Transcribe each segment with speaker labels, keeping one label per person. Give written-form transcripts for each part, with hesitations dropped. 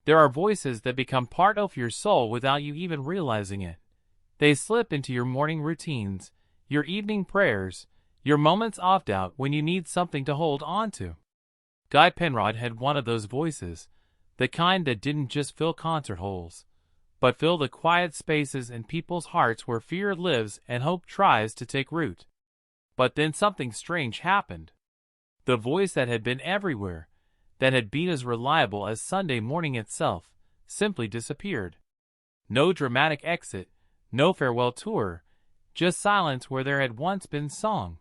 Speaker 1: There are voices that become part of your soul without you even realizing it. They slip into your morning routines, your evening prayers, your moments of doubt when you need something to hold on to. Guy Penrod had one of those voices, the kind that didn't just fill concert halls, but fill the quiet spaces in people's hearts where fear lives and hope tries to take root. But then something strange happened. The voice that had been everywhere, that had been as reliable as Sunday morning itself, simply disappeared. No dramatic exit, no farewell tour, just silence where there had once been song.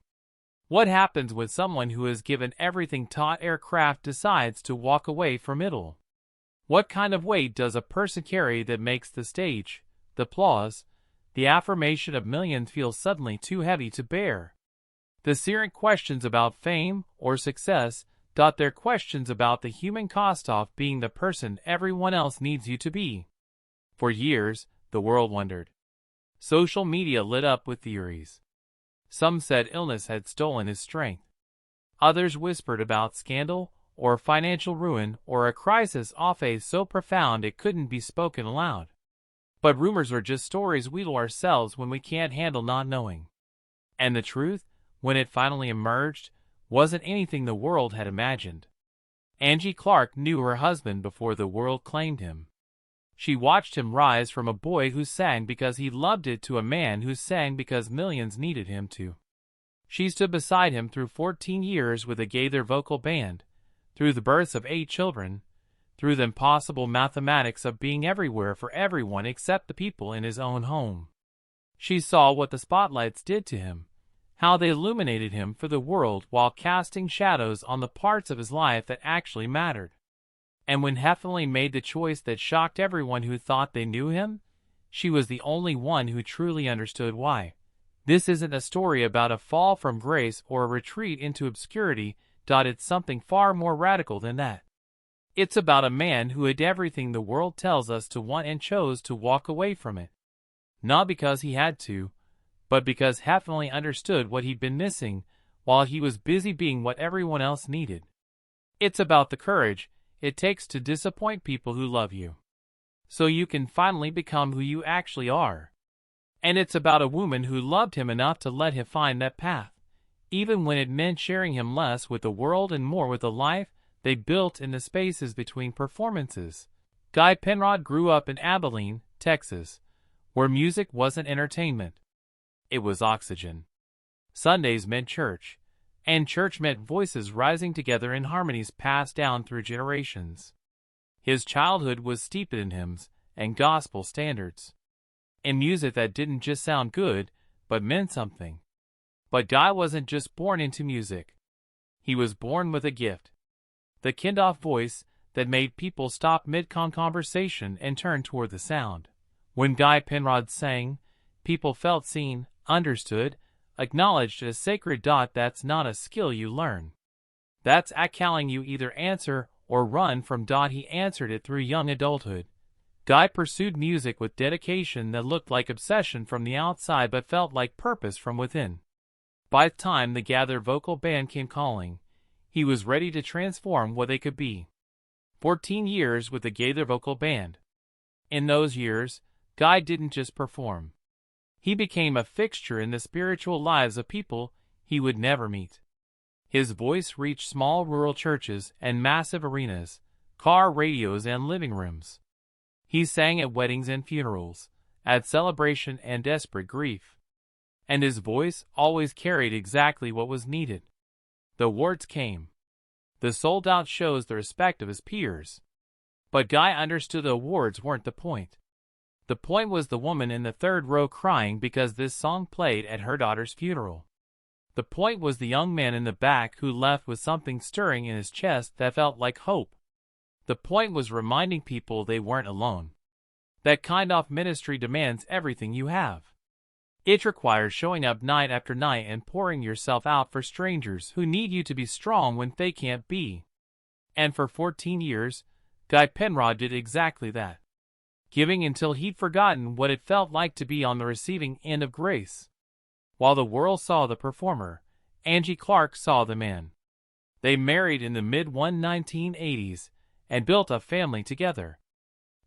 Speaker 1: What happens when someone who has given everything to aircraft decides to walk away from it all? What kind of weight does a person carry that makes the stage, the applause, the affirmation of millions feel suddenly too heavy to bear? The searing questions about fame or success, they're questions about the human cost of being the person everyone else needs you to be. For years, the world wondered. Social media lit up with theories. Some said illness had stolen his strength. Others whispered about scandal, or financial ruin, or a crisis of a so profound it couldn't be spoken aloud. But rumors are just stories we tell ourselves when we can't handle not knowing. And the truth, when it finally emerged, wasn't anything the world had imagined. Angie Clark knew her husband before the world claimed him. She watched him rise from a boy who sang because he loved it to a man who sang because millions needed him to. She stood beside him through 14 years with a Gaither vocal band, through the births of 8 children, through the impossible mathematics of being everywhere for everyone except the people in his own home. She saw what the spotlights did to him, how they illuminated him for the world while casting shadows on the parts of his life that actually mattered. And when Heffeline made the choice that shocked everyone who thought they knew him, she was the only one who truly understood why. This isn't a story about a fall from grace or a retreat into obscurity. It's something far more radical than that. It's about a man who had everything the world tells us to want and chose to walk away from it. Not because he had to, but because Heffeline understood what he'd been missing while he was busy being what everyone else needed. It's about the courage it takes to disappoint people who love you, so you can finally become who you actually are. And it's about a woman who loved him enough to let him find that path, even when it meant sharing him less with the world and more with the life they built in the spaces between performances. Guy Penrod grew up in Abilene, Texas, where music wasn't entertainment. It was oxygen. Sundays meant church, and church meant voices rising together in harmonies passed down through generations. His childhood was steeped in hymns and gospel standards, in music that didn't just sound good, but meant something. But Guy wasn't just born into music. He was born with a gift. The kind-of voice that made people stop mid-conversation and turn toward the sound. When Guy Penrod sang, people felt seen, understood, acknowledged as sacred. That's not a skill you learn. That's a calling you either answer or run from. He answered it through young adulthood. Guy pursued music with dedication that looked like obsession from the outside but felt like purpose from within. By the time the Gaither vocal band came calling, he was ready to transform what they could be. 14 years with the Gaither vocal band. In those years, Guy didn't just perform. He became a fixture in the spiritual lives of people he would never meet. His voice reached small rural churches and massive arenas, car radios and living rooms. He sang at weddings and funerals, at celebration and desperate grief. And his voice always carried exactly what was needed. The awards came. The sold-out shows, the respect of his peers. But Guy understood the awards weren't the point. The point was the woman in the third row crying because this song played at her daughter's funeral. The point was the young man in the back who left with something stirring in his chest that felt like hope. The point was reminding people they weren't alone. That kind of ministry demands everything you have. It requires showing up night after night and pouring yourself out for strangers who need you to be strong when they can't be. And for 14 years, Guy Penrod did exactly that. Giving until he'd forgotten what it felt like to be on the receiving end of grace. While the world saw the performer, Angie Clark saw the man. They married in the mid-1980s and built a family together.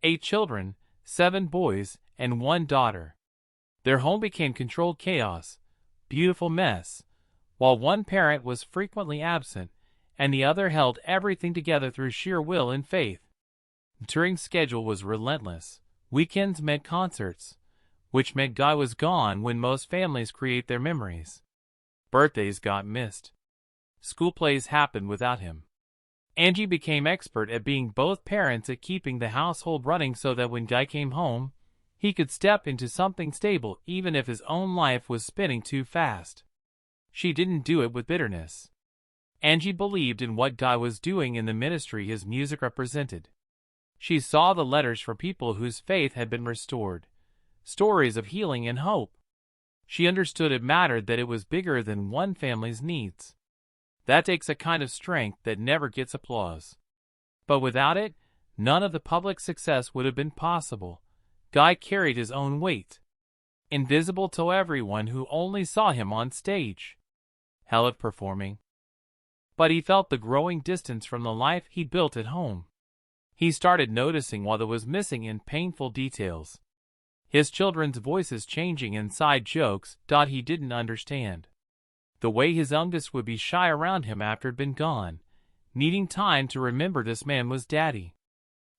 Speaker 1: 8 children, 7 boys, and 1 daughter. Their home became controlled chaos, beautiful mess, while one parent was frequently absent, and the other held everything together through sheer will and faith. The touring schedule was relentless. Weekends meant concerts, which meant Guy was gone when most families create their memories. Birthdays got missed. School plays happened without him. Angie became expert at being both parents at keeping the household running so that when Guy came home, he could step into something stable even if his own life was spinning too fast. She didn't do it with bitterness. Angie believed in what Guy was doing in the ministry his music represented. She saw the letters for people whose faith had been restored, stories of healing and hope. She understood it mattered that it was bigger than one family's needs. That takes a kind of strength that never gets applause. But without it, none of the public success would have been possible. Guy carried his own weight, invisible to everyone who only saw him on stage, hell of performing. But he felt the growing distance from the life he'd built at home. He started noticing what was missing in painful details. His children's voices changing inside jokes he didn't understand. The way his youngest would be shy around him after he'd been gone, needing time to remember this man was daddy.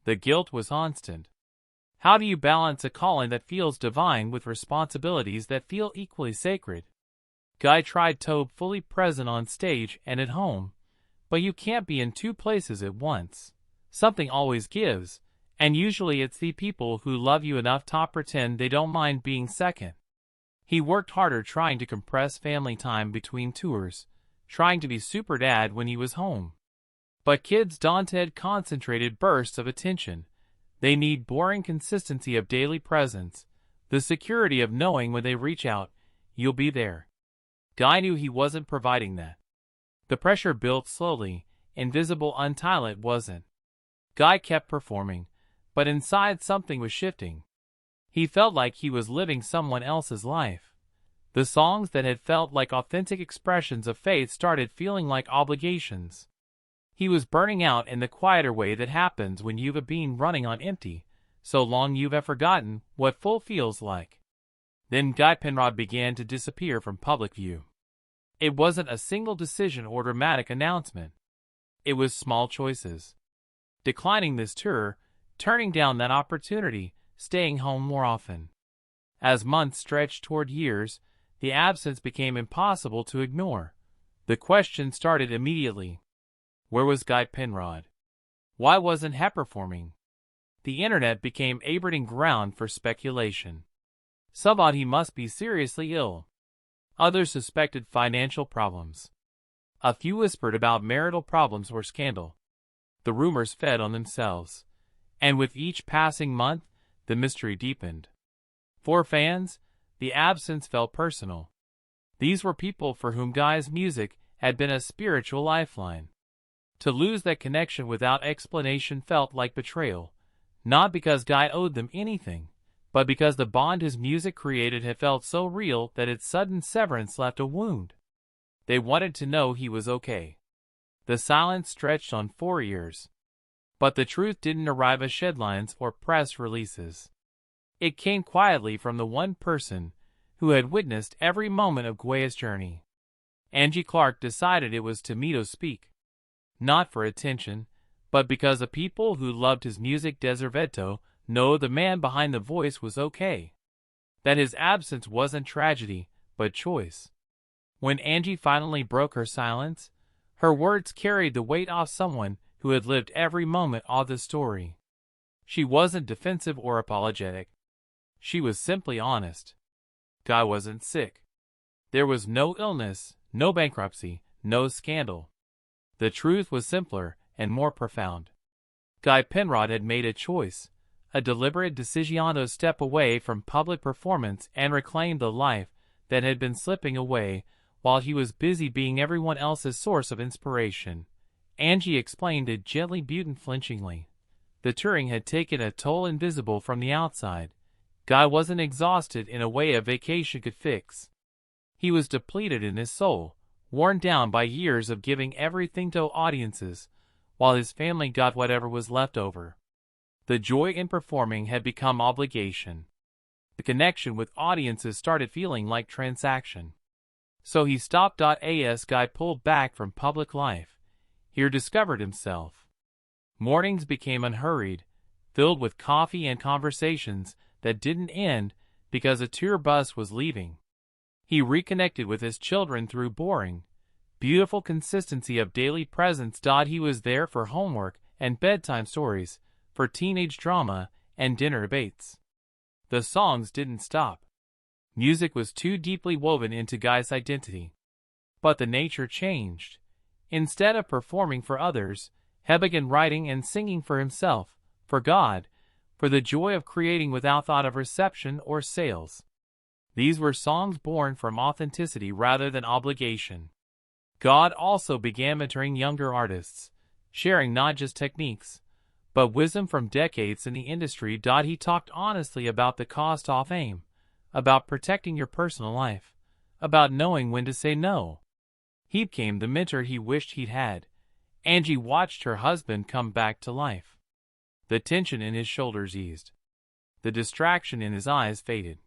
Speaker 1: The guilt was constant. How do you balance a calling that feels divine with responsibilities that feel equally sacred? Guy tried to be fully present on stage and at home, but you can't be in 2 places at once. Something always gives, and usually it's the people who love you enough to pretend they don't mind being second. He worked harder trying to compress family time between tours, trying to be super dad when he was home. But kids don't had concentrated bursts of attention. They need boring consistency of daily presence, the security of knowing when they reach out, you'll be there. Guy knew he wasn't providing that. The pressure built slowly, invisible until it wasn't. Guy kept performing, but inside something was shifting. He felt like he was living someone else's life. The songs that had felt like authentic expressions of faith started feeling like obligations. He was burning out in the quieter way that happens when you've been running on empty, so long you've forgotten what full feels like. Then Guy Penrod began to disappear from public view. It wasn't a single decision or dramatic announcement. It was small choices. Declining this tour, turning down that opportunity, staying home more often. As months stretched toward years, the absence became impossible to ignore. The question started immediately. Where was Guy Penrod? Why wasn't he performing? The internet became a breeding ground for speculation. Some thought he must be seriously ill. Others suspected financial problems. A few whispered about marital problems or scandal. The rumors fed on themselves, and with each passing month, the mystery deepened. For fans, the absence felt personal. These were people for whom Guy's music had been a spiritual lifeline. To lose that connection without explanation felt like betrayal, not because Guy owed them anything, but because the bond his music created had felt so real that its sudden severance left a wound. They wanted to know he was okay. The silence stretched on 4 years. But the truth didn't arrive as headlines or press releases. It came quietly from the one person who had witnessed every moment of Guy's journey. Angie Clark decided it was time to speak. Not for attention, but because the people who loved his music deserved to know the man behind the voice was okay. That his absence wasn't tragedy, but choice. When Angie finally broke her silence, her words carried the weight off someone who had lived every moment of the story. She wasn't defensive or apologetic. She was simply honest. Guy wasn't sick. There was no illness, no bankruptcy, no scandal. The truth was simpler and more profound. Guy Penrod had made a choice, a deliberate decision to step away from public performance and reclaim the life that had been slipping away while he was busy being everyone else's source of inspiration. Angie explained it gently but unflinchingly. The touring had taken a toll invisible from the outside. Guy wasn't exhausted in a way a vacation could fix. He was depleted in his soul, worn down by years of giving everything to audiences, while his family got whatever was left over. The joy in performing had become obligation. The connection with audiences started feeling like transaction. So he stopped. As Guy pulled back from public life, he rediscovered himself. Mornings became unhurried, filled with coffee and conversations that didn't end because a tour bus was leaving. He reconnected with his children through boring, beautiful consistency of daily presence. He was there for homework and bedtime stories, for teenage drama and dinner debates. The songs didn't stop. Music was too deeply woven into Guy's identity. But the nature changed. Instead of performing for others, he began writing and singing for himself, for God, for the joy of creating without thought of reception or sales. These were songs born from authenticity rather than obligation. God also began mentoring younger artists, sharing not just techniques, but wisdom from decades in the industry. He talked honestly about the cost of fame, about protecting your personal life, about knowing when to say no. He became the mentor he wished he'd had. Angie watched her husband come back to life. The tension in his shoulders eased. The distraction in his eyes faded.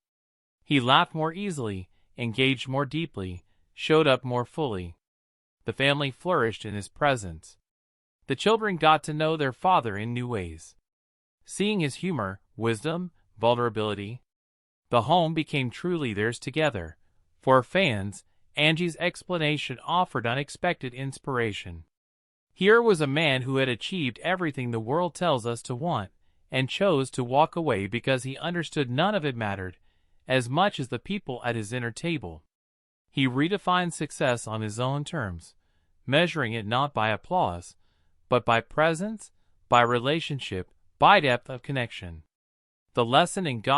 Speaker 1: He laughed more easily, engaged more deeply, showed up more fully. The family flourished in his presence. The children got to know their father in new ways. Seeing his humor, wisdom, vulnerability, the home became truly theirs together. For fans, Angie's explanation offered unexpected inspiration. Here was a man who had achieved everything the world tells us to want, and chose to walk away because he understood none of it mattered as much as the people at his dinner table. He redefined success on his own terms, measuring it not by applause, but by presence, by relationship, by depth of connection. The lesson in God